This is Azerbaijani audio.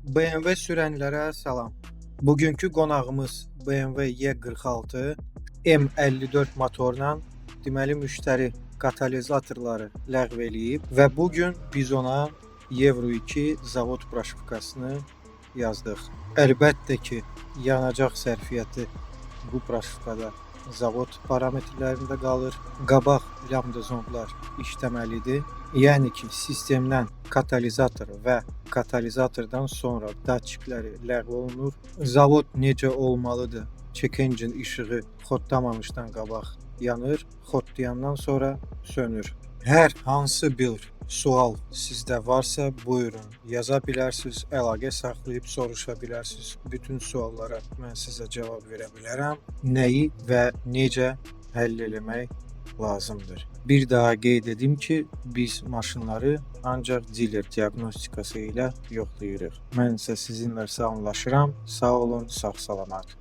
BMW sürənlərə salam. Bugünkü qonağımız BMW Y46 M54 motorla deməli müştəri katalizatorları ləğv eləyib və bu gün biz ona Euro 2 zavod proşifkasını yazdıq. Əlbəttə ki, yanacaq sərfiyyatı bu proşifkada zavod parametrlərində qalır. Qabaq lambda zondlar işləməlidir. Yəni ki, sistemdən katalizator və katalizatordan sonra datçikləri ləğv olunur. Zavod necə olmalıdır? Check engine işığı xodlamamışdan qabaq yanır, xodlayandan sonra sönür. Hər hansı bir sual sizdə varsa, buyurun, yaza bilərsiniz, əlaqə saxlayıb soruşa bilərsiniz. Bütün suallara mən sizə cavab verə bilərəm. Nəyi və necə həll eləmək lazımdır. Bir daha qeyd edim ki, biz maşınları ancaq diler diaqnostikası ilə yoxlayırıq. Mən isə sizinlə sağollaşıram. Sağ olun, sağ salamat.